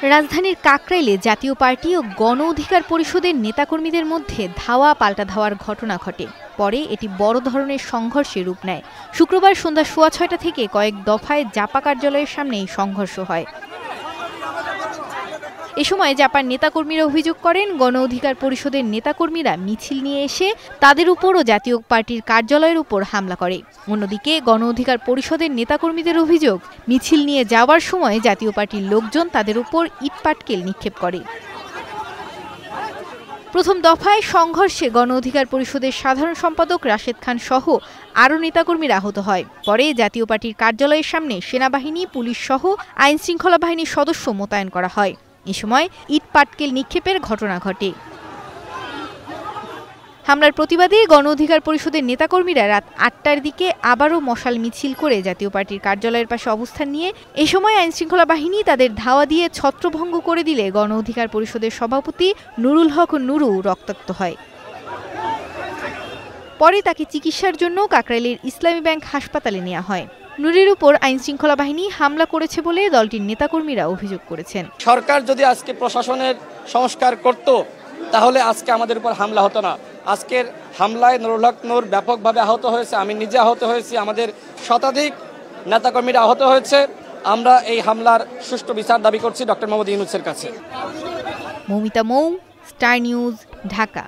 রাজধানীর কাকরাইলে জাতীয় পার্টি ও গণ অধিকার পরিষদের নেতাকর্মীদের মধ্যে ধাওয়া পাল্টা ধাওয়ার ঘটনা ঘটে। পরে এটি বড় ধরনের সংঘর্ষে রূপ নেয়। শুক্রবার সন্ধ্যা 6:15 থেকে কয়েক দফায় জাপা কার্যালয়ের সামনেই সংঘর্ষ হয়। এ সময় জাপার নেতাকর্মীরা অভিযোগ করেন, গণ অধিকার পরিষদের নেতাকর্মীরা মিছিল নিয়ে এসে তাদের উপরও জাতীয় পার্টির কার্যালয়ের উপর হামলা করে। অন্যদিকে গণ অধিকার পরিষদের নেতাকর্মীদের অভিযোগ, মিছিল নিয়ে যাওয়ার সময় জাতীয় পার্টির লোকজন তাদের উপর ইটপাটকেল নিক্ষেপ করে। প্রথম দফায় সংঘর্ষে গণ অধিকার পরিষদের সাধারণ সম্পাদক রাশেদ খান সহ আরও নেতাকর্মীরা আহত হয়। পরে জাতীয় পার্টির কার্যালয়ের সামনে সেনাবাহিনী, পুলিশ সহ আইনশৃঙ্খলা বাহিনীর সদস্য মোতায়েন করা হয়। এ সময় ইটপাটকেল নিক্ষেপের ঘটনা ঘটে। হামলার প্রতিবাদে গণ অধিকার পরিষদের নেতাকর্মীরা রাত 8টার দিকে আবারও মশাল মিছিল করে জাতীয় পার্টির কার্যালয়ের পাশে অবস্থান নিয়ে এ সময় আইনশৃঙ্খলা বাহিনী তাদের ধাওয়া দিয়ে ছত্রভঙ্গ করে দিলে গণ অধিকার পরিষদের সভাপতি নুরুল হক নুরু রক্তাক্ত হয়। পরে তাকে চিকিৎসার জন্য কাকরাইলের ইসলামী ব্যাংক হাসপাতালে নেওয়া হয়। নুরের উপর আইনশৃঙ্খলা বাহিনী হামলা করেছে বলে দলটির নেতাকর্মীরা অভিযোগ করেছেন। সরকার যদি আজকে প্রশাসনের সংস্কার করত, তাহলে আজকে আমাদের উপর হামলা হতো না। আজকের হামলায় নুরুল হক নূর ব্যাপকভাবে আহত হয়েছে, আমি নিজে আহত হয়েছি, আমাদের শতাধিক নেতাকর্মীরা আহত হয়েছে। আমরা এই হামলার সুষ্ঠু বিচার দাবি করছি ডক্টর মোহাম্মদ ইউনূসের কাছে। মৌমিতা মৌ, স্টার নিউজ, ঢাকা।